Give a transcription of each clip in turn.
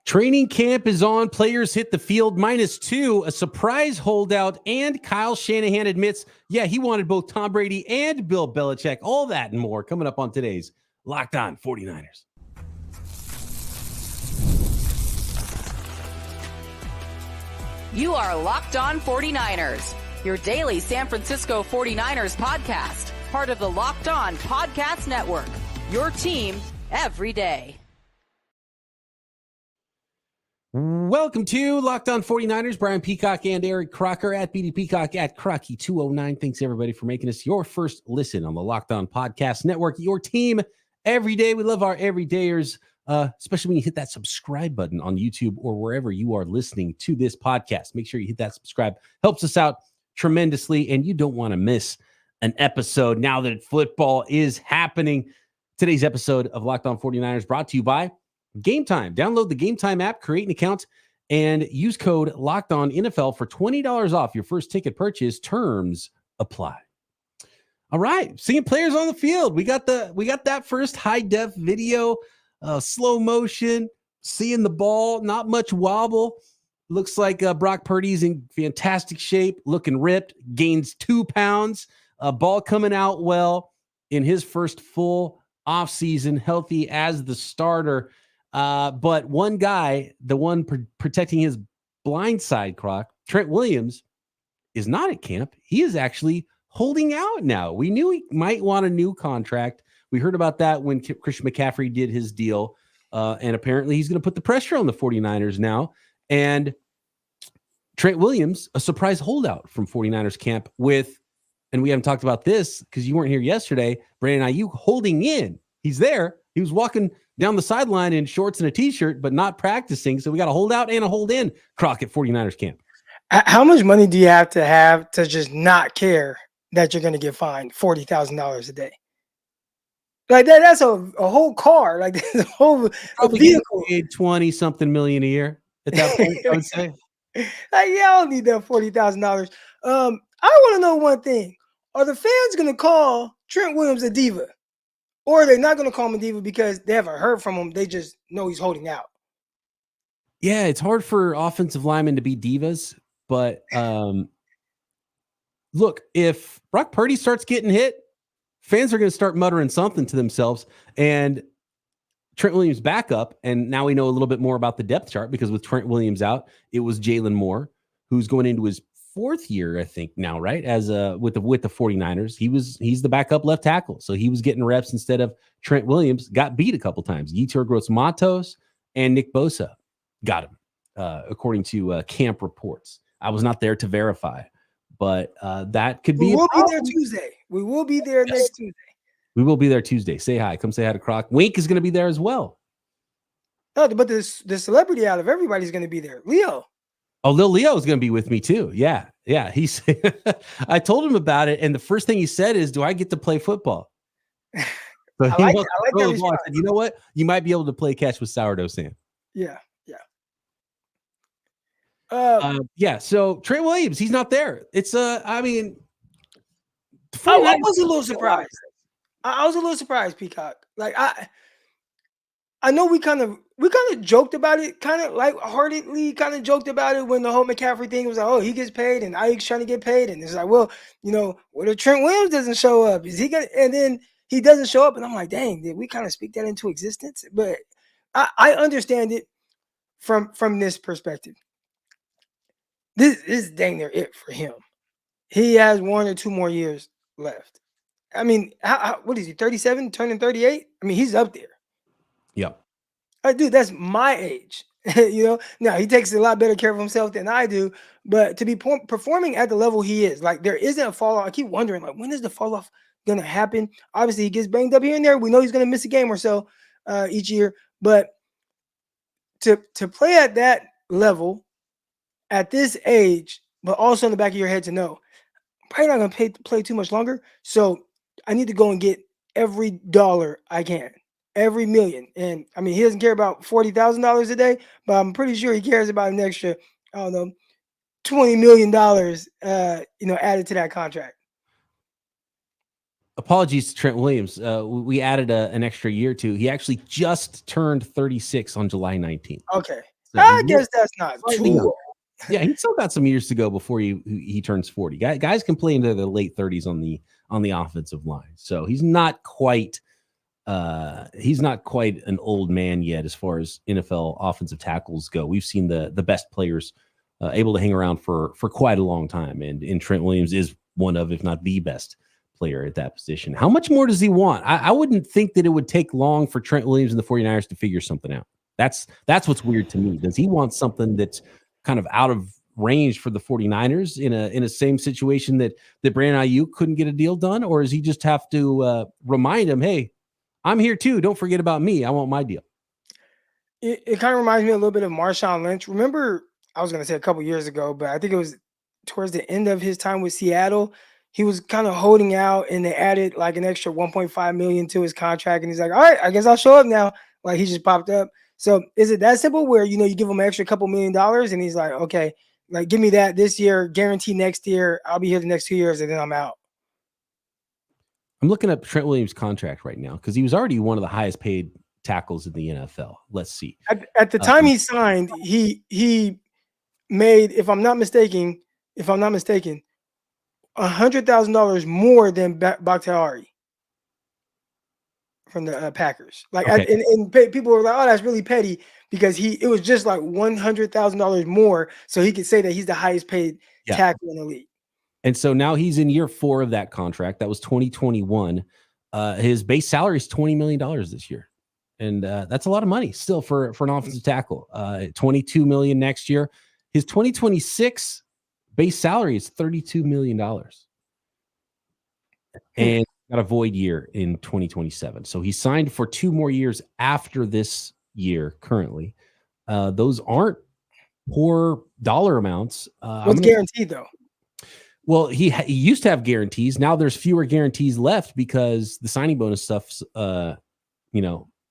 Training camp is on. Players hit the field -2, a surprise holdout, and Kyle Shanahan admits, yeah, he wanted both Tom Brady and Bill Belichick. All that and more coming up on today's Locked On 49ers. You are Locked On 49ers, your daily San Francisco 49ers podcast, part of the Locked On Podcast Network, your team every day. Welcome to Locked On 49ers. Brian Peacock and Eric Crocker at BD Peacock at Crocky209. Thanks, everybody, for making us your first listen on the Locked On Podcast Network, your team every day. We love our everydayers, especially when you hit that subscribe button on YouTube or wherever you are listening to this podcast. Make sure you hit that subscribe. Helps us out tremendously, and you don't want to miss an episode now that football is happening. Today's episode of Locked On 49ers brought to you by Gametime. Download the Gametime app, create an account, and use code LOCKEDONNFL for $20 off your first ticket purchase. Terms apply. All right, seeing players on the field. We got that first high-def video, slow motion, seeing the ball, not much wobble. Looks like Brock Purdy's in fantastic shape, looking ripped, gains 2 pounds, ball coming out well in his first full offseason, healthy as the starter. But one guy, the one protecting his blind side, Croc, Trent Williams, is not at camp. He is actually holding out now. We knew he might want a new contract. We heard about that when Christian McCaffrey did his deal. And apparently he's going to put the pressure on the 49ers now. And Trent Williams, a surprise holdout from 49ers camp with, and we haven't talked about this because you weren't here yesterday, Brandon Aiyuk holding in. He's there. He was walking down the sideline in shorts and a t-shirt, but not practicing. So we got a holdout and a hold in, Croc, at 49ers camp. How much money do you have to just not care that you're going to get fined $40,000 a day? Like that's a whole car. Like a whole vehicle. 20-something million a year at that point, I would say. Like, yeah, I don't need that $40,000. I want to know one thing. Are the fans going to call Trent Williams a diva? Or are they not going to call him a diva because they haven't heard from him? They just know he's holding out. Yeah, it's hard for offensive linemen to be divas. But look, if Brock Purdy starts getting hit, fans are going to start muttering something to themselves. And Trent Williams back up. And now we know a little bit more about the depth chart because with Trent Williams out, it was Jalen Moore, who's going into his 4th year, I think now, right? As with the 49ers, he's the backup left tackle, so he was getting reps instead of Trent Williams. Got beat a couple times. Yetur Gross-Matos and Nick Bosa got him, according to camp reports. I was not there to verify, but that could be. We will be there Tuesday. We will be there next Tuesday. We will be there Tuesday. Say hi. Come say hi to Croc. Wink is going to be there as well. No, but the celebrity out of everybody's going to be there. Leo. Oh, Lil Leo is going to be with me too. Yeah. He's. I told him about it, and the first thing he said is, "Do I get to play football?" So I like that. I said, "You know what? You might be able to play catch with sourdough Sam." Yeah. So Trent Williams, he's not there. It's I mean, I was a little surprised. I was a little surprised, Peacock. Like I know we kind of joked about it, kind of lightheartedly kind of joked about it when the whole McCaffrey thing was like, oh, he gets paid and Aiyuk's trying to get paid. And it's like, well, what if Trent Williams doesn't show up? Is he going to, and then he doesn't show up. And I'm like, dang, did we kind of speak that into existence? But I understand it from this perspective. This is dang near it for him. He has 1 or 2 more years left. I mean, what is he, 37, turning 38? I mean, he's up there. Yep. Dude, that's my age. Now he takes a lot better care of himself than I do, but to be performing at the level he is, like there isn't a fall off. I keep wondering, like, when is the fall off going to happen? Obviously, he gets banged up here and there. We know he's going to miss a game or so each year, but to play at that level at this age, but also in the back of your head to know, I'm probably not going to play too much longer. So I need to go and get every dollar I can. Every million. And I mean, he doesn't care about $40,000 a day, but I'm pretty sure he cares about an extra, I don't know, $20 million, added to that contract. Apologies to Trent Williams. We added an extra year to. He actually just turned 36 on July 19th. Okay. I guess that's not too old. Yeah, he's still got some years to go before he turns 40. Guys can play into the late 30s on the offensive line. So he's not quite an old man yet as far as NFL offensive tackles go. We've seen the best players able to hang around for quite a long time, and Trent Williams is one of, if not the best player at that position. How much more does he want? I wouldn't think that it would take long for Trent Williams and the 49ers to figure something out. That's what's weird to me. Does he want something that's kind of out of range for the 49ers in a same situation that Brandon Aiyuk couldn't get a deal done? Or does he just have to remind him, hey, I'm here too. Don't forget about me. I want my deal. It kind of reminds me a little bit of Marshawn Lynch. Remember, I was going to say a couple years ago, but I think it was towards the end of his time with Seattle. He was kind of holding out, and they added like an extra $1.5 million to his contract. And he's like, all right, I guess I'll show up now. Like, he just popped up. So is it that simple where, you give him an extra couple $1 million and he's like, okay, like, give me that this year, guarantee next year. I'll be here the next 2 years and then I'm out. I'm looking up Trent Williams' contract right now because he was already one of the highest paid tackles in the NFL. Let's see. At the time he signed, he made, if I'm not mistaken, $100,000 more than Bakhtiari from the Packers. Like, okay. and people were like, "Oh, that's really petty," because it was just like $100,000 more, so he could say that he's the highest paid tackle in the league. And so now he's in year 4 of that contract. That was 2021. His base salary is $20 million this year, and that's a lot of money still for an offensive tackle. $22 million next year. His 2026 base salary is $32 million, and got a void year in 2027. So he signed for 2 more years after this year. Currently, those aren't poor dollar amounts. What's guaranteed though? Well, he used to have guarantees. Now there's fewer guarantees left because the signing bonus stuff's,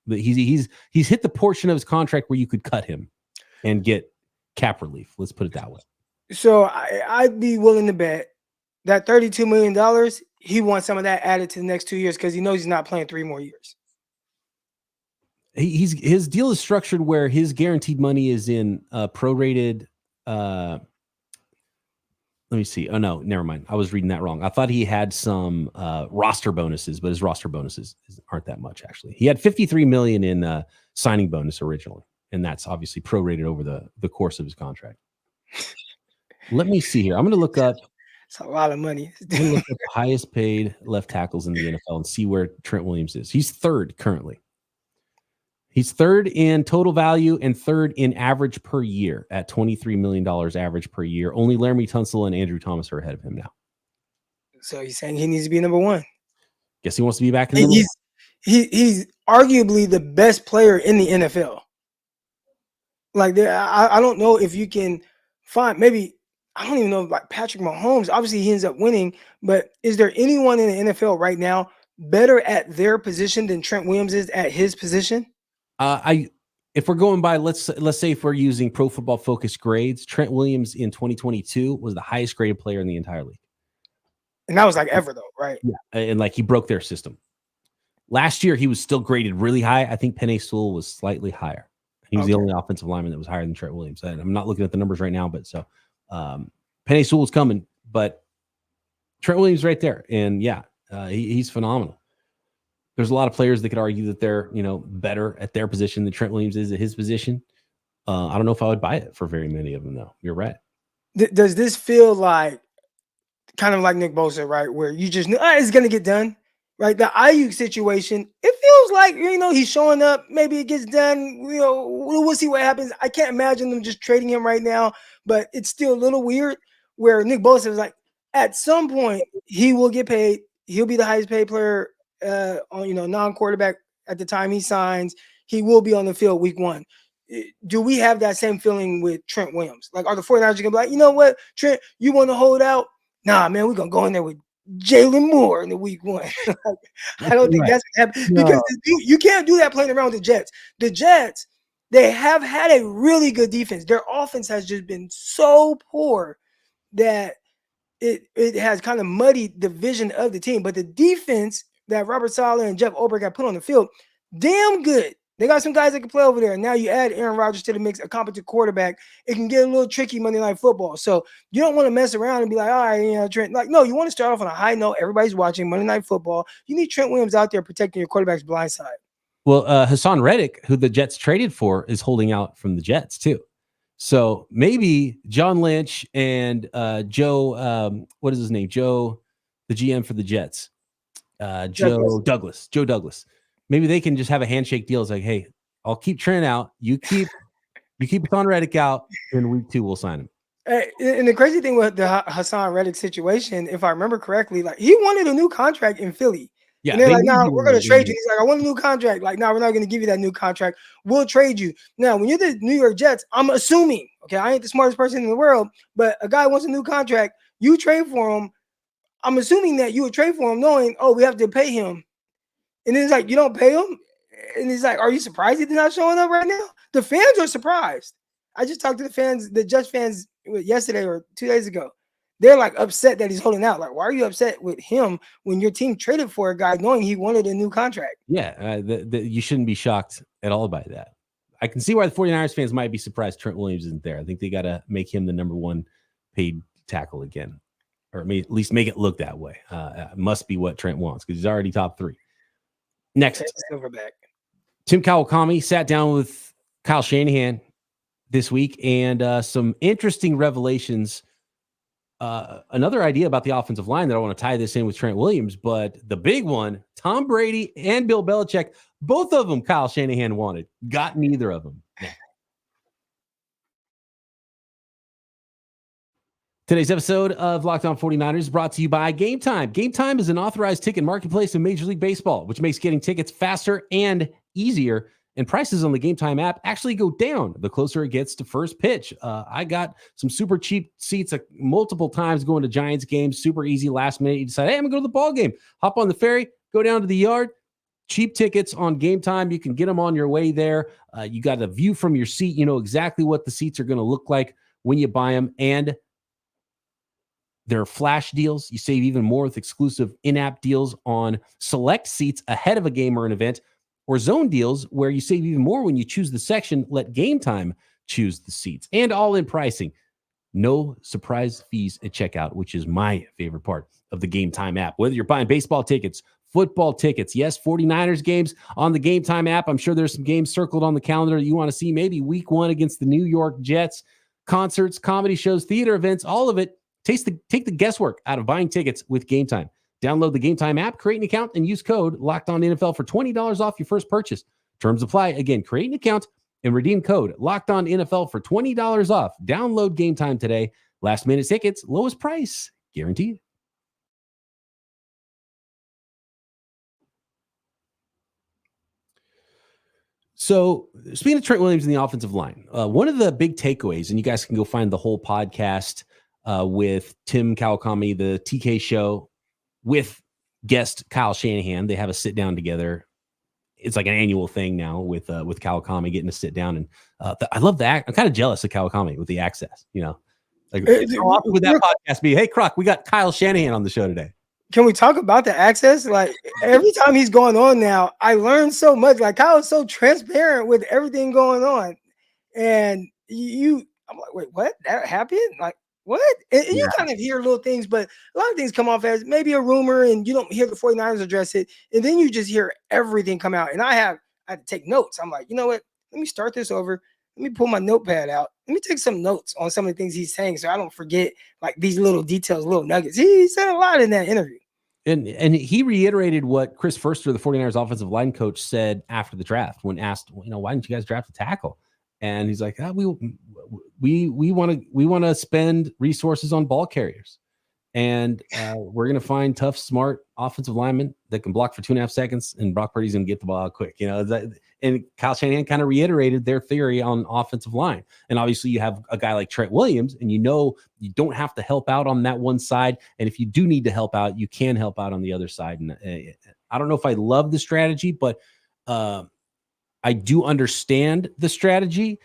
he's hit the portion of his contract where you could cut him and get cap relief. Let's put it that way. So I'd be willing to bet that $32 million, he wants some of that added to the next 2 years because he knows he's not playing 3 more years. His deal is structured where his guaranteed money is in prorated. Let me see. Oh, no, never mind. I was reading that wrong. I thought he had some roster bonuses, but his roster bonuses aren't that much, actually. He had $53 million in signing bonus originally, and that's obviously prorated over the course of his contract. Let me see here. I'm going to look up. It's a lot of money. I'm going to look up the highest paid left tackles in the NFL and see where Trent Williams is. He's 3rd currently. He's 3rd in total value and 3rd in average per year at $23 million average per year. Only Laramie Tunsil and Andrew Thomas are ahead of him now. So he's saying he needs to be number 1. Guess he wants to be back in the He's arguably the best player in the NFL. Like, I don't know if you can find, maybe, I don't even know, like Patrick Mahomes. Obviously, he ends up winning, but is there anyone in the NFL right now better at their position than Trent Williams is at his position? If we're going by, let's say if we're using Pro Football Focus grades, Trent Williams in 2022 was the highest graded player in the entire league. And that was like ever though, right? Yeah. And like he broke their system. Last year, he was still graded really high. I think Penei Sewell was slightly higher. He was the only offensive lineman that was higher than Trent Williams. And I'm not looking at the numbers right now, but so Penei Sewell's coming, but Trent Williams right there. And he's phenomenal. There's a lot of players that could argue that they're, better at their position than Trent Williams is at his position. I don't know if I would buy it for very many of them, though. You're right. Does this feel like kind of like Nick Bosa, right? Where you just know it's going to get done, right? The Aiyuk situation, it feels like, he's showing up. Maybe it gets done. We'll see what happens. I can't imagine them just trading him right now, but it's still a little weird where Nick Bosa is like, at some point, he will get paid. He'll be the highest paid player on non-quarterback at the time he signs. He will be on the field week 1. Do we have that same feeling with Trent Williams? Like, are the 49ers gonna be like, you know what, Trent, you want to hold out? Nah, man, we're gonna go in there with Jalen Moore in the week 1. I don't think that's gonna happen because you can't do that playing around with the Jets. The Jets, they have had a really good defense. Their offense has just been so poor that it has kind of muddied the vision of the team. But the defense that Robert Saleh and Jeff Ulbrich have put on the field, damn good. They got some guys that can play over there. Now you add Aaron Rodgers to the mix, a competent quarterback. It can get a little tricky Monday Night Football. So you don't want to mess around and be like, all right, Trent. Like, no, you want to start off on a high note. Everybody's watching Monday Night Football. You need Trent Williams out there protecting your quarterback's blind side. Well, Hassan Reddick, who the Jets traded for, is holding out from the Jets too. So maybe John Lynch and Joe, what is his name? Joe, the GM for the Jets. Joe Douglas. Maybe they can just have a handshake deal. It's like, hey, I'll keep Trent out. You keep Hassan Reddick out. In week 2, we'll sign him. And the crazy thing with the Hassan Reddick situation, if I remember correctly, like he wanted a new contract in Philly. Yeah, and they're like, no, we're going to trade you. He's like, I want a new contract. Like, no, we're not going to give you that new contract. We'll trade you. Now, when you're the New York Jets, I'm assuming, okay, I ain't the smartest person in the world, but a guy wants a new contract. You trade for him. I'm assuming that you would trade for him knowing, oh, we have to pay him. And then it's like, you don't pay him? And he's like, are you surprised he's not showing up right now? The fans are surprised. I just talked to the fans, the Jets fans yesterday or 2 days ago. They're like upset that he's holding out. Like, why are you upset with him when your team traded for a guy knowing he wanted a new contract? Yeah, you shouldn't be shocked at all by that. I can see why the 49ers fans might be surprised Trent Williams isn't there. I think they got to make him the number 1 paid tackle again, or at least make it look that way. Must be what Trent wants because he's already top 3. Next, Silverback. Tim Kawakami sat down with Kyle Shanahan this week, and some interesting revelations. Another idea about the offensive line that I want to tie this in with Trent Williams, but the big one, Tom Brady and Bill Belichick, both of them Kyle Shanahan wanted. Got neither of them. Yeah. Today's episode of Locked On 49ers is brought to you by Gametime. Gametime is an authorized ticket marketplace in Major League Baseball, which makes getting tickets faster and easier. And prices on the Gametime app actually go down the closer it gets to first pitch. I got some super cheap seats multiple times going to Giants games. Super easy last minute. You decide, hey, I'm going to go to the ball game. Hop on the ferry, go down to the yard. Cheap tickets on Gametime. You can get them on your way there. You got a view from your seat. You know exactly what the seats are going to look like when you buy them. And there are flash deals. You save even more with exclusive in-app deals on select seats ahead of a game or an event, or zone deals where you save even more when you choose the section. Let Gametime choose the seats. And all-in pricing. No surprise fees at checkout, which is my favorite part of the Gametime app. Whether you're buying baseball tickets, football tickets, yes, 49ers games on the Gametime app. I'm sure there's some games circled on the calendar that you want to see. Maybe week 1 against the New York Jets. Concerts, comedy shows, theater events, all of it. Take the guesswork out of buying tickets with Gametime. Download the Gametime app, create an account, and use code LOCKEDONNFL for $20 off your first purchase. Terms apply. Again, create an account and redeem code LOCKEDONNFL for $20 off. Download Gametime today. Last minute tickets, lowest price, guaranteed. So, speaking of Trent Williams and the offensive line, one of the big takeaways, and you guys can go find the whole podcast with Tim Kawakami, the TK show, with guest Kyle Shanahan. They have a sit down together. It's like an annual thing now with Kawakami getting to sit down. And I love that. I'm kind of jealous of Kawakami with the access, you know, like how often would that podcast be? Hey, Croc, we got Kyle Shanahan on the show today. Can we talk about the access? Like every time he's going on now, I learn so much. Like Kyle is so transparent with everything going on. And I'm like, wait, what? That happened? Like, what? And you kind of hear little things, but a lot of things come off as maybe a rumor and you don't hear the 49ers address it. And then you just hear everything come out. And I had to take notes. I'm like, you know what? Let me start this over. Let me pull my notepad out. Let me take some notes on some of the things he's saying so I don't forget like these little details, little nuggets. He said a lot in that interview. And he reiterated what Chris Foerster, the 49ers offensive line coach, said after the draft when asked, why didn't you guys draft a tackle? And he's like, we want to spend resources on ball carriers, and we're going to find tough, smart offensive linemen that can block for 2.5 seconds, and Brock Purdy's going to get the ball out quick. And Kyle Shanahan kind of reiterated their theory on offensive line. And obviously, you have a guy like Trent Williams, and you don't have to help out on that one side. And if you do need to help out, you can help out on the other side. And I don't know if I love the strategy, but I do understand the strategy.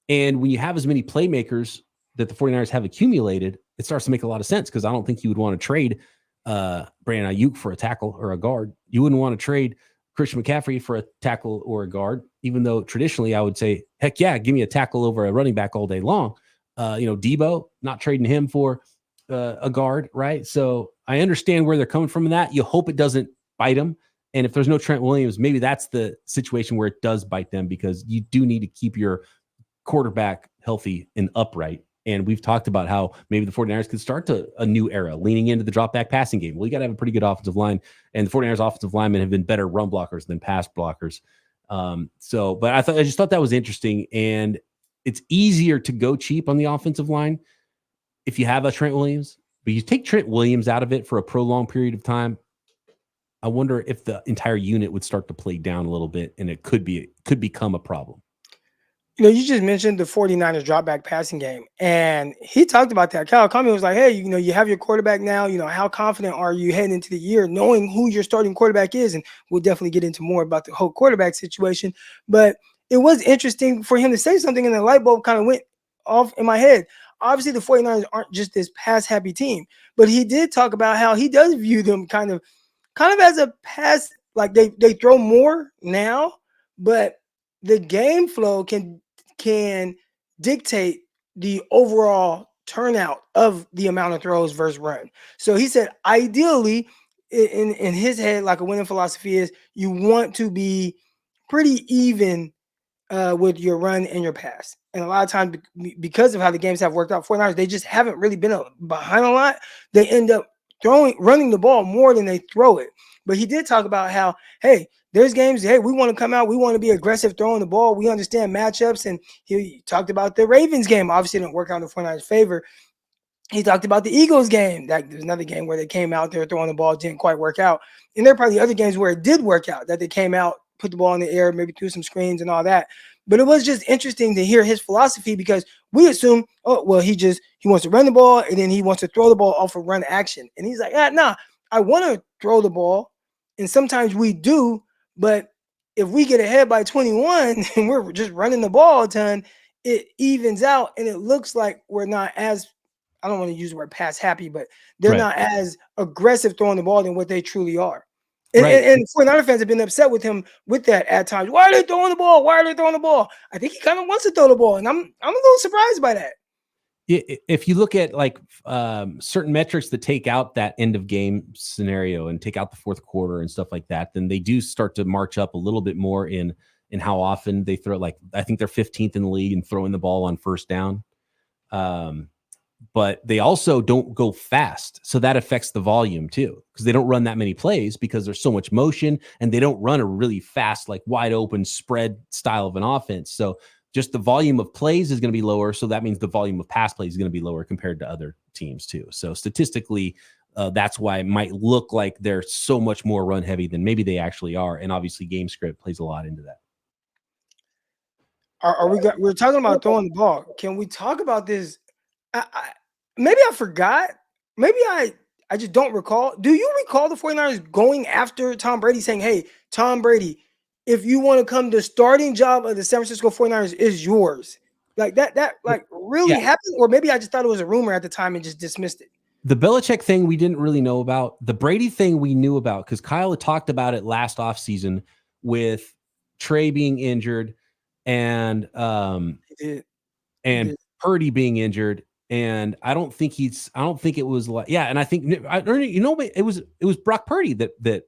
And when you have as many playmakers that the 49ers have accumulated, it starts to make a lot of sense, because I don't think you would want to trade Brandon Aiyuk for a tackle or a guard. You wouldn't want to trade Christian McCaffrey for a tackle or a guard, even though traditionally I would say, heck yeah, give me a tackle over a running back all day long. Debo, not trading him for a guard, right? So I understand where they're coming from in that. You hope it doesn't bite them. And if there's no Trent Williams, maybe that's the situation where it does bite them, because you do need to keep your quarterback healthy and upright. And we've talked about how maybe the 49ers could start to a new era, leaning into the drop back passing game. Well, you got to have a pretty good offensive line, and the 49ers offensive linemen have been better run blockers than pass blockers. But I just thought that was interesting. And it's easier to go cheap on the offensive line if you have a Trent Williams, but you take Trent Williams out of it for a prolonged period of time. I wonder if the entire unit would start to play down a little bit, and it could become a problem. You just mentioned the 49ers drop back passing game, and he talked about that. Kyle Conley was like, hey, you have your quarterback now. How confident are you heading into the year knowing who your starting quarterback is? And we'll definitely get into more about the whole quarterback situation. But it was interesting for him to say something, and the light bulb kind of went off in my head. Obviously, the 49ers aren't just this pass-happy team, but he did talk about how he does view them kind of as a pass, like they throw more now, but the game flow can dictate the overall turnout of the amount of throws versus run. So he said, ideally, in his head, like a winning philosophy is you want to be pretty even with your run and your pass. And a lot of times, because of how the games have worked out, 49ers, they just haven't really been behind a lot. They end up running the ball more than they throw it. But he did talk about how, hey, there's games, hey, we want to come out, we want to be aggressive throwing the ball. We understand matchups. And he talked about the Ravens game. Obviously, it didn't work out in the 49ers' favor. He talked about the Eagles game. That there's another game where they came out there throwing the ball, didn't quite work out. And there are probably other games where it did work out, that they came out, put the ball in the air, maybe threw some screens and all that. But it was just interesting to hear his philosophy, because we assume, oh, well, he wants to run the ball and then he wants to throw the ball off of run action. And he's like, nah, I want to throw the ball. And sometimes we do, but if we get ahead by 21 and we're just running the ball a ton, it evens out and it looks like we're not as, I don't want to use the word pass happy, but they're not as aggressive throwing the ball than what they truly are. And 49er fans have been upset with him with that at times. Why are they throwing the ball? Why are they throwing the ball? I think he kind of wants to throw the ball, and I'm a little surprised by that. If you look at like certain metrics that take out that end of game scenario and take out the fourth quarter and stuff like that, then they do start to march up a little bit more in how often they throw. Like, I think they're 15th in the league in throwing the ball on first down. But they also don't go fast. So that affects the volume too, because they don't run that many plays because there's so much motion, and they don't run a really fast, like wide open spread style of an offense. So just the volume of plays is going to be lower. So that means the volume of pass plays is going to be lower compared to other teams too. So statistically, that's why it might look like they're so much more run heavy than maybe they actually are. And obviously game script plays a lot into that. We're talking about throwing the ball. Can we talk about this? Maybe I forgot. Maybe I just don't recall. Do you recall the 49ers going after Tom Brady, saying, hey, Tom Brady, if you want to come, the starting job of the San Francisco 49ers is yours? Like that really happened? Or maybe I just thought it was a rumor at the time and just dismissed it. The Belichick thing we didn't really know about. The Brady thing we knew about because Kyle had talked about it last offseason with Trey being injured and Purdy being injured. And I don't think it was like, and I think, it was Brock Purdy that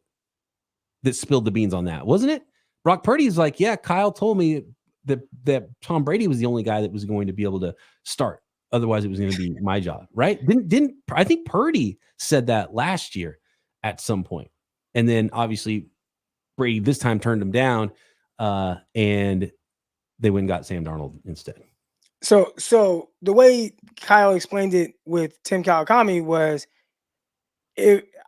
spilled the beans on that, wasn't it? Brock Purdy's like, yeah, Kyle told me that Tom Brady was the only guy that was going to be able to start. Otherwise, it was going to be my job, right? Didn't I think Purdy said that last year at some point, and then obviously Brady this time turned him down, and they went and got Sam Darnold instead. So the way Kyle explained it with Tim Kawakami was,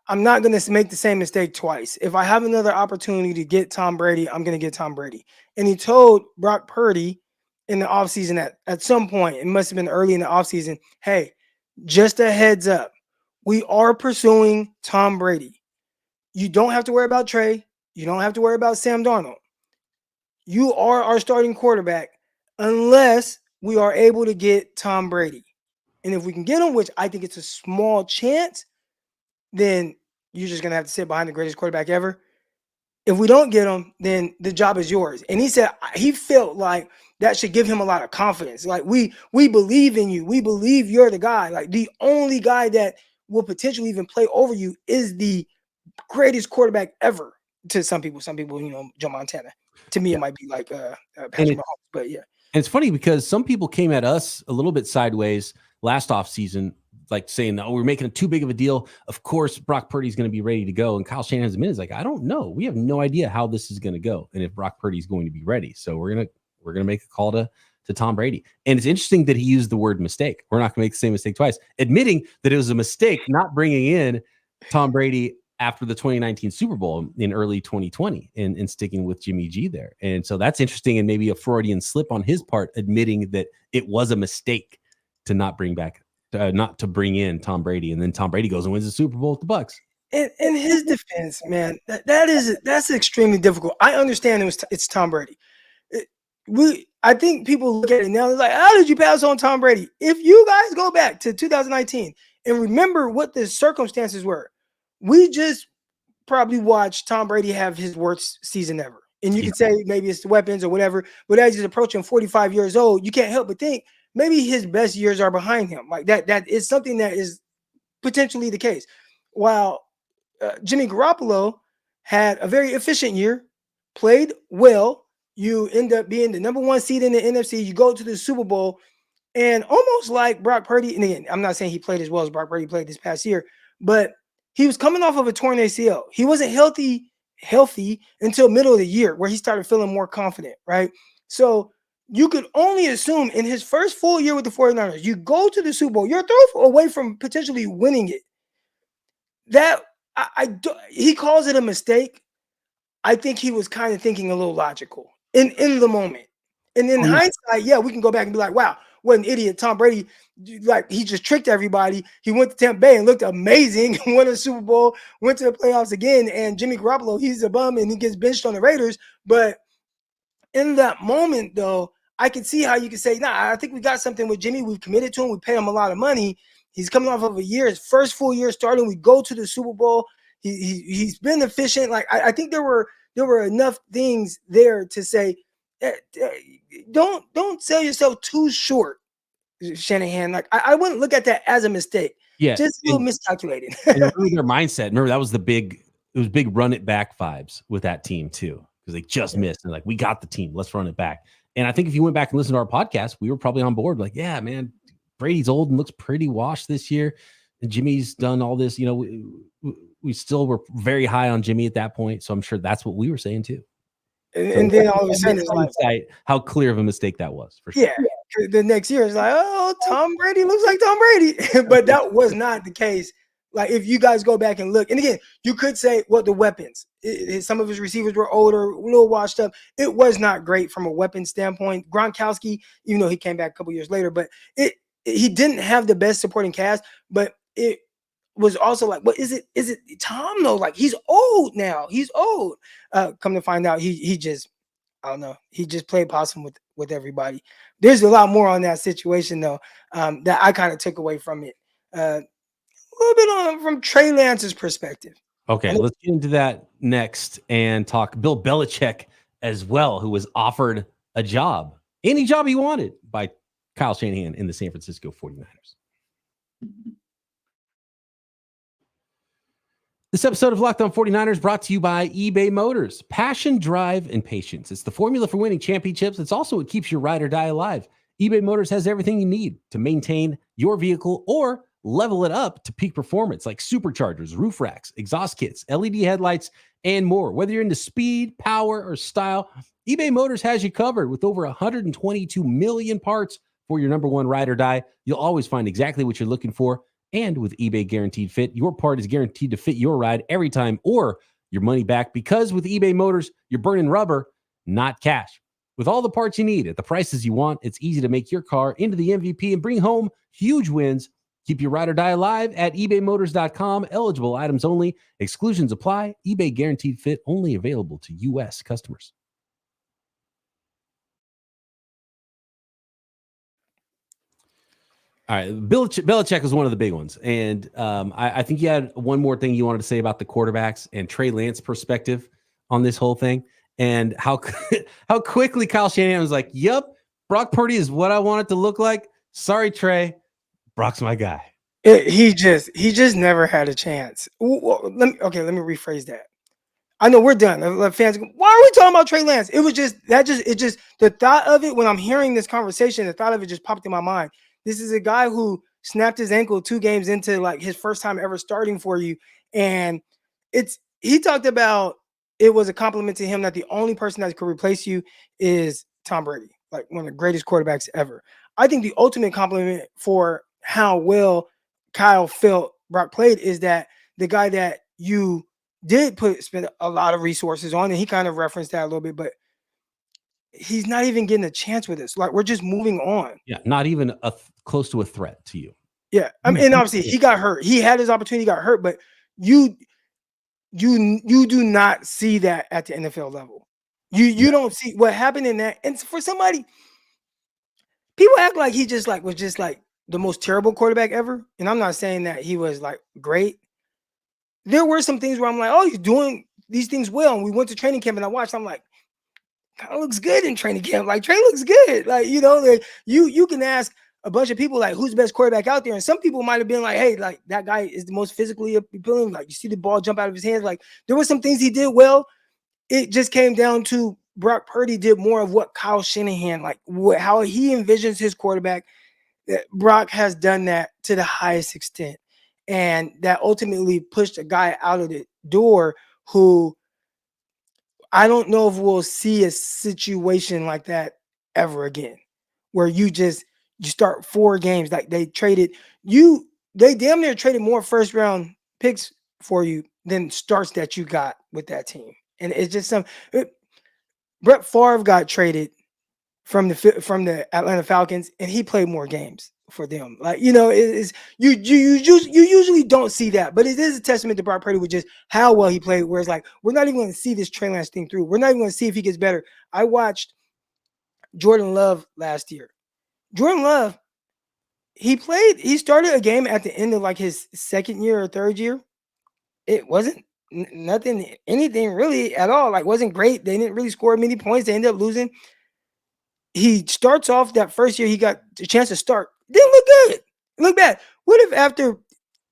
I'm not going to make the same mistake twice. If I have another opportunity to get Tom Brady, I'm going to get Tom Brady. And he told Brock Purdy in the offseason at some point, it must have been early in the offseason, hey, just a heads up, we are pursuing Tom Brady. You don't have to worry about Trey. You don't have to worry about Sam Darnold. You are our starting quarterback unless we are able to get Tom Brady. And if we can get him, which I think it's a small chance, then you're just going to have to sit behind the greatest quarterback ever. If we don't get him, then the job is yours. And he said he felt like that should give him a lot of confidence. Like, we believe in you. We believe you're the guy. Like, the only guy that will potentially even play over you is the greatest quarterback ever. To some people, Joe Montana. To me, it might be like Patrick Mahomes. But yeah. And it's funny because some people came at us a little bit sideways last offseason, like saying, oh, we're making it too big of a deal. Of course, Brock Purdy's going to be ready to go. And Kyle Shanahan's admitted, like, I don't know. We have no idea how this is going to go and if Brock Purdy's going to be ready. So we're gonna make a call to Tom Brady. And it's interesting that he used the word mistake. We're not going to make the same mistake twice, admitting that it was a mistake not bringing in Tom Brady after the 2019 Super Bowl in early 2020 and sticking with Jimmy G there. And so that's interesting, and maybe a Freudian slip on his part, admitting that it was a mistake to not bring in Tom Brady. And then Tom Brady goes and wins the Super Bowl with the Bucs. In his defense, man, that's extremely difficult. I understand it's Tom Brady. I think people look at it now, they're like, how did you pass on Tom Brady? If you guys go back to 2019 and remember what the circumstances were, we just probably watched Tom Brady have his worst season ever. And you could say maybe it's the weapons or whatever, but as he's approaching 45 years old, you can't help but think maybe his best years are behind him. Like that is something that is potentially the case. While Jimmy Garoppolo had a very efficient year, played well, you end up being the number one seed in the NFC, you go to the Super Bowl, and almost like Brock Purdy, and again, I'm not saying he played as well as Brock Purdy played this past year, but he was coming off of a torn ACL. He wasn't healthy until middle of the year, where he started feeling more confident, right? So you could only assume in his first full year with the 49ers, you go to the Super Bowl, you're away from potentially winning it. That he calls it a mistake. I think he was kind of thinking a little logical in the moment. And in hindsight, yeah, we can go back and be like, wow, what an idiot. Tom Brady, like, he just tricked everybody. He went to Tampa Bay and looked amazing, won a Super Bowl, went to the playoffs again. And Jimmy Garoppolo, he's a bum and he gets benched on the Raiders. But in that moment, though, I can see how you can say, nah, I think we got something with Jimmy. We've committed to him. We pay him a lot of money. He's coming off of a year, his first full year starting. We go to the Super Bowl. He's been efficient. Like, I think there were enough things there to say, don't sell yourself too short, Shanahan. Like, I wouldn't look at that as a mistake. Yeah, just a little miscalculated. Their mindset. Remember, that was big run it back vibes with that team too, because they just missed. And like, we got the team. Let's run it back. And I think if you went back and listened to our podcast, we were probably on board. Like, yeah, man, Brady's old and looks pretty washed this year. And Jimmy's done all this. You know, we still were very high on Jimmy at that point. So I'm sure that's what we were saying too. And then all of a sudden, it's like, how clear of a mistake that was. For sure. Yeah, the next year it's like, oh, Tom Brady looks like Tom Brady, but that was not the case. Like, if you guys go back and look, and again, you could say, well, the weapons. Some of his receivers were older, a little washed up. It was not great from a weapon standpoint. Gronkowski, even though he came back a couple years later, but he didn't have the best supporting cast. But it was also like, what is it? Is it Tom though? Like, he's old now. He's old. Come to find out, he just, I don't know. He just played possum with everybody. There's a lot more on that situation though, that I kind of took away from it. A little bit from Trey Lance's perspective. Okay, let's get into that next and talk Bill Belichick as well, who was offered a job, any job he wanted, by Kyle Shanahan in the San Francisco 49ers. This episode of Locked On 49ers brought to you by eBay Motors. Passion, drive, and patience. It's the formula for winning championships. It's also what keeps your ride or die alive. eBay Motors has everything you need to maintain your vehicle or level it up to peak performance, like superchargers, roof racks, exhaust kits, LED headlights, and more. Whether you're into speed, power, or style, eBay Motors has you covered with over 122 million parts for your number one ride or die. You'll always find exactly what you're looking for. And with eBay Guaranteed Fit, your part is guaranteed to fit your ride every time or your money back, because with eBay Motors, you're burning rubber, not cash. With all the parts you need at the prices you want, it's easy to make your car into the MVP and bring home huge wins. Keep your ride or die alive at ebaymotors.com. Eligible items only. Exclusions apply. eBay Guaranteed Fit only available to U.S. customers. All right, Belichick was one of the big ones. And I think you had one more thing you wanted to say about the quarterbacks and Trey Lance perspective on this whole thing, and how quickly Kyle Shanahan was like, "Yep, Brock Purdy is what I want it to look like. Sorry, Trey, Brock's my guy." He just never had a chance. Let me rephrase that. I know we're done. Fans, why are we talking about Trey Lance? It was just the thought of it when I'm hearing this conversation, the thought of it just popped in my mind. This is a guy who snapped his ankle 2 games into like his first time ever starting for you. And he talked about it was a compliment to him that the only person that could replace you is Tom Brady, like one of the greatest quarterbacks ever. I think the ultimate compliment for how well Kyle felt Brock played is that the guy that you did spend a lot of resources on, and he kind of referenced that a little bit, but he's not even getting a chance with us. Like, we're just moving on. Yeah, not even close to a threat to you. Yeah, I mean, and obviously he got hurt. He had his opportunity, got hurt, but you do not see that at the NFL level. You don't see what happened in that. And for somebody, people act like he was just like the most terrible quarterback ever. And I'm not saying that he was like great. There were some things where I'm like, oh, he's doing these things well. And we went to training camp and I watched, I'm like, kind of looks good in training camp. Like, Trey looks good. Like, like, you can ask a bunch of people, like, who's the best quarterback out there? And some people might have been like, hey, like, that guy is the most physically appealing. Like, you see the ball jump out of his hands. Like, there were some things he did well. It just came down to Brock Purdy did more of what Kyle Shanahan, like, how he envisions his quarterback. Brock has done that to the highest extent. And that ultimately pushed a guy out of the door who I don't know if we'll see a situation like that ever again, where you start 4 games. Like, they damn near traded more first round picks for you than starts that you got with that team. And it's just Brett Favre got traded from the Atlanta Falcons, and he played more games for them. Like, you usually don't see that, but it is a testament to Brock Purdy with just how well he played. Whereas, like, we're not even going to see this Trey Lance thing through. We're not even going to see if he gets better. I watched Jordan Love last year. Jordan Love, he started a game at the end of like his second year or third year. It wasn't anything really at all. Like, wasn't great. They didn't really score many points. They ended up losing. He starts off that first year, he got a chance to start. Didn't look good. It looked bad. What if after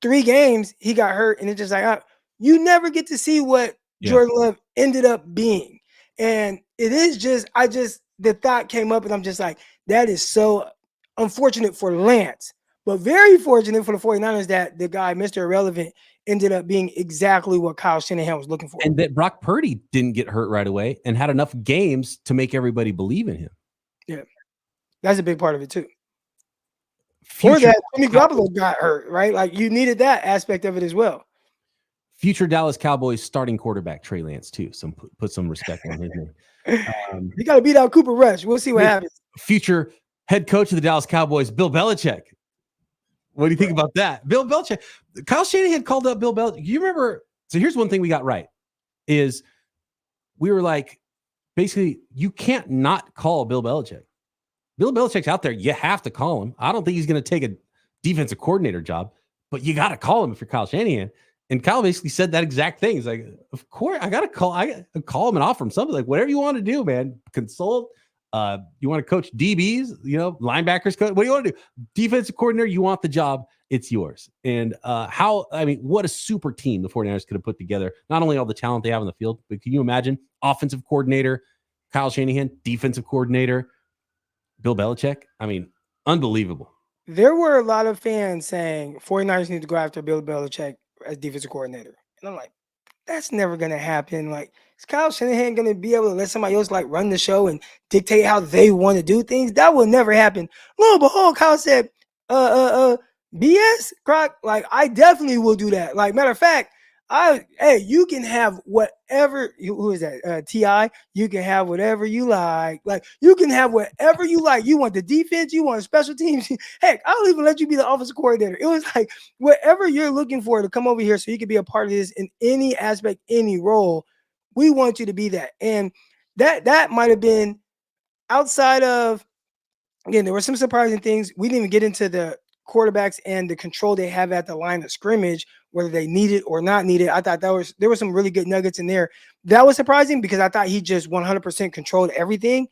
3 games he got hurt and it's just like, you never get to see what Jordan Love ended up being. And it is just, the thought came up and I'm just like, that is so unfortunate for Lance, but very fortunate for the 49ers that the guy, Mr. Irrelevant, ended up being exactly what Kyle Shanahan was looking for. And that Brock Purdy didn't get hurt right away and had enough games to make everybody believe in him. Yeah, that's a big part of it too. Or that Jimmy Garoppolo got hurt, right? Like, you needed that aspect of it as well. Future Dallas Cowboys starting quarterback Trey Lance too. Put some respect on his name. You got to beat out Cooper Rush. We'll see what happens. Future head coach of the Dallas Cowboys, Bill Belichick. What do you think about that? Bill Belichick. Kyle Shanahan called up Bill Belichick. You remember? So here's one thing we got right is we were like, basically, you can't not call Bill Belichick. Bill Belichick's out there. You have to call him. I don't think he's going to take a defensive coordinator job, but you got to call him if you're Kyle Shanahan. And Kyle basically said that exact thing. He's like, of course, I got to call. I call him and offer him something. Like, whatever you want to do, man. Consult. You want to coach DBs, linebackers coach. What do you want to do? Defensive coordinator, you want the job. It's yours. And what a super team the 49ers could have put together. Not only all the talent they have on the field, but can you imagine offensive coordinator, Kyle Shanahan, defensive coordinator, Bill Belichick? I mean, unbelievable. There were a lot of fans saying 49ers need to go after Bill Belichick as defensive coordinator. And I'm like, that's never going to happen. Like, is Kyle Shanahan going to be able to let somebody else like run the show and dictate how they want to do things? That will never happen. Lo and behold, Kyle said, BS, Croc, like, I definitely will do that. Like, matter of fact, you can have whatever. Who is that? T.I. You can have whatever you like. Like, you can have whatever you like. You want the defense. You want special teams. Heck, I'll even let you be the offensive coordinator. It was like, whatever you're looking for to come over here so you can be a part of this in any aspect, any role, we want you to be that. And that might have been outside of, again, there were some surprising things. We didn't even get into the quarterbacks and the control they have at the line of scrimmage, whether they need it or not need it. I thought there were some really good nuggets in there. That was surprising because I thought he just 100% controlled everything.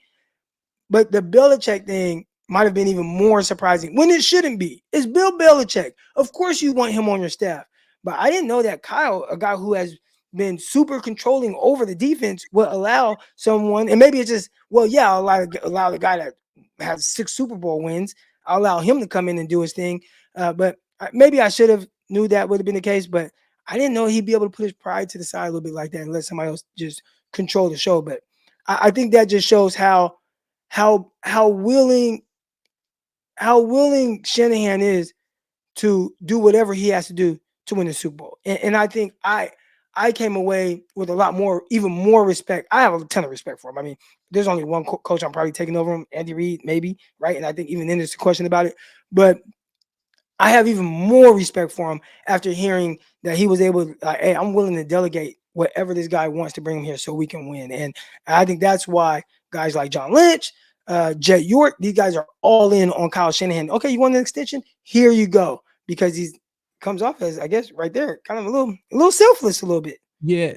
But the Belichick thing might have been even more surprising when it shouldn't be. It's Bill Belichick. Of course you want him on your staff. But I didn't know that Kyle, a guy who has been super controlling over the defense, would allow someone, and maybe it's just, well, yeah, I'll allow the guy that has 6 Super Bowl wins, I'll allow him to come in and do his thing. But maybe I should have knew that would have been the case, but I didn't know he'd be able to put his pride to the side a little bit like that and let somebody else just control the show. But I think that just shows how willing Shanahan is to do whatever he has to do to win the Super Bowl. And I think I came away with even more respect. I have a ton of respect for him. I mean, there's only one coach I'm probably taking over him, Andy Reid, maybe, right? And I think even then there's a question about it. But I have even more respect for him after hearing that he was able to, hey, I'm willing to delegate whatever this guy wants to bring him here so we can win. And I think that's why guys like John Lynch, Jet York, these guys are all in on Kyle Shanahan. Okay, you want an extension? Here you go. Because he comes off as, I guess, right there, kind of a little selfless a little bit. Yeah,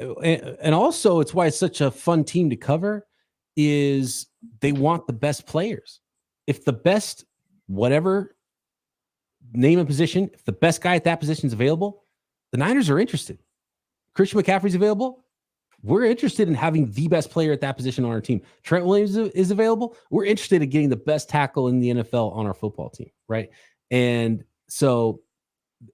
and also it's why it's such a fun team to cover is they want the best players. If the best, whatever name a position, if the best guy at that position is available, the Niners are interested. Christian McCaffrey's available. We're interested in having the best player at that position on our team. Trent Williams is available. We're interested in getting the best tackle in the NFL on our football team, right? And so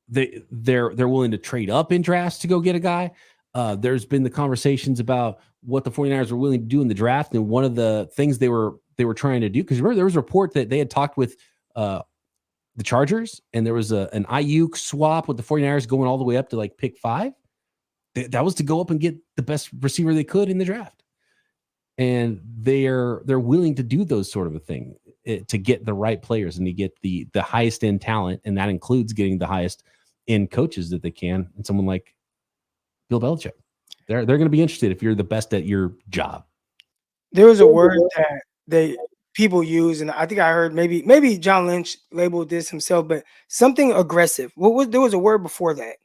they're willing to trade up in drafts to go get a guy. There's been the conversations about what the 49ers were willing to do in the draft. And one of the things they were trying to do, because remember there was a report that they had talked with the Chargers and there was an Aiyuk swap with the 49ers going all the way up to like pick 5. That was to go up and get the best receiver they could in the draft. And they're willing to do those sort of a thing to get the right players and to get the highest end talent. And that includes getting the highest end coaches that they can. And someone like Bill Belichick, they're going to be interested if you're the best at your job. There was a word that people use, and I think I heard maybe John Lynch labeled this himself, but something aggressive. There was a word before that,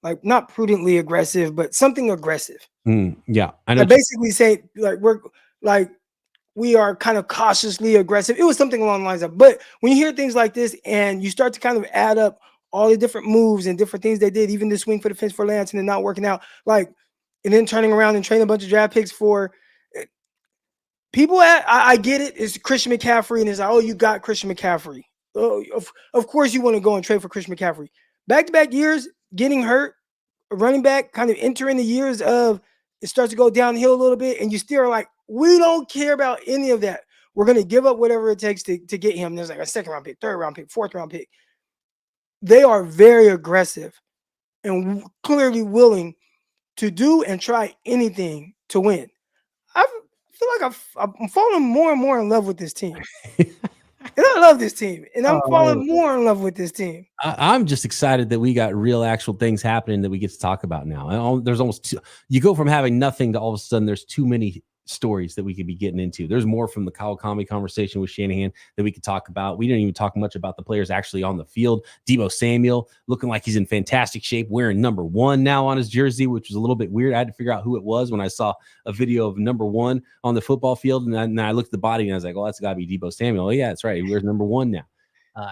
like not prudently aggressive, but something aggressive. Yeah, I know. I basically say we are kind of cautiously aggressive. It was something along the lines of. But when you hear things like this, and you start to kind of add up all the different moves and different things they did, even the swing for the fence for Lance and then not working out, and then turning around and trading a bunch of draft picks for people. I get it. It's Christian McCaffrey, and it's like, oh, you got Christian McCaffrey. Oh, of course you want to go and trade for Christian McCaffrey. Back-to-back years, getting hurt, running back, kind of entering the years of it starts to go downhill a little bit, and you still are like, we don't care about any of that. We're going to give up whatever it takes to get him. There's like a 2nd-round pick, 3rd-round pick, 4th-round pick. They are very aggressive and clearly willing to do and try anything to win. I feel like I'm falling more and more in love with this team. And I love this team. And I'm falling more in love with this team. I'm just excited that we got real actual things happening that we get to talk about now. And there's almost you go from having nothing to all of a sudden there's too many stories that we could be getting into. There's more from the Kawakami conversation with Shanahan that we could talk about. We didn't even talk much about the players actually on the field. Deebo Samuel looking like he's in fantastic shape, wearing number 1 now on his jersey, which was a little bit weird. I had to figure out who it was when I saw a video of number 1 on the football field. And I looked at the body and I was like, oh, that's got to be Deebo Samuel. Oh, yeah, that's right. He wears number 1 now.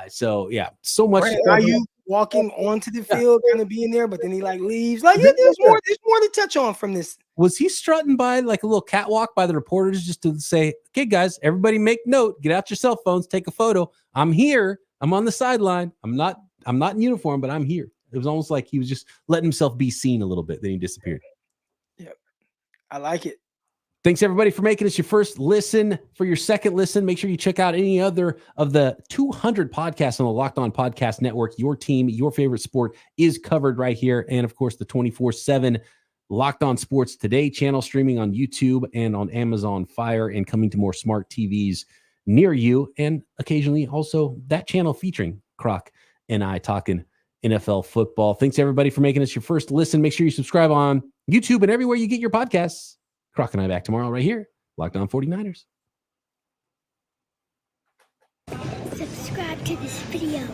So yeah, so much. Are you walking onto the field, kind of being there, but then he leaves? There's more to touch on from this. Was he strutting by like a little catwalk by the reporters just to say, okay, guys, everybody make note, get out your cell phones, take a photo. I'm here. I'm on the sideline. I'm not in uniform, but I'm here. It was almost like he was just letting himself be seen a little bit. Then he disappeared. Yep. I like it. Thanks, everybody, for making us your first listen. For your second listen, make sure you check out any other of the 200 podcasts on the Locked On Podcast Network. Your team, your favorite sport is covered right here. And, of course, the 24/7 Locked On Sports Today channel streaming on YouTube and on Amazon Fire and coming to more smart TVs near you. And occasionally also that channel featuring Croc and I talking NFL football. Thanks, everybody, for making us your first listen. Make sure you subscribe on YouTube and everywhere you get your podcasts. Croc and I back tomorrow right here. Locked On 49ers. Subscribe to this video.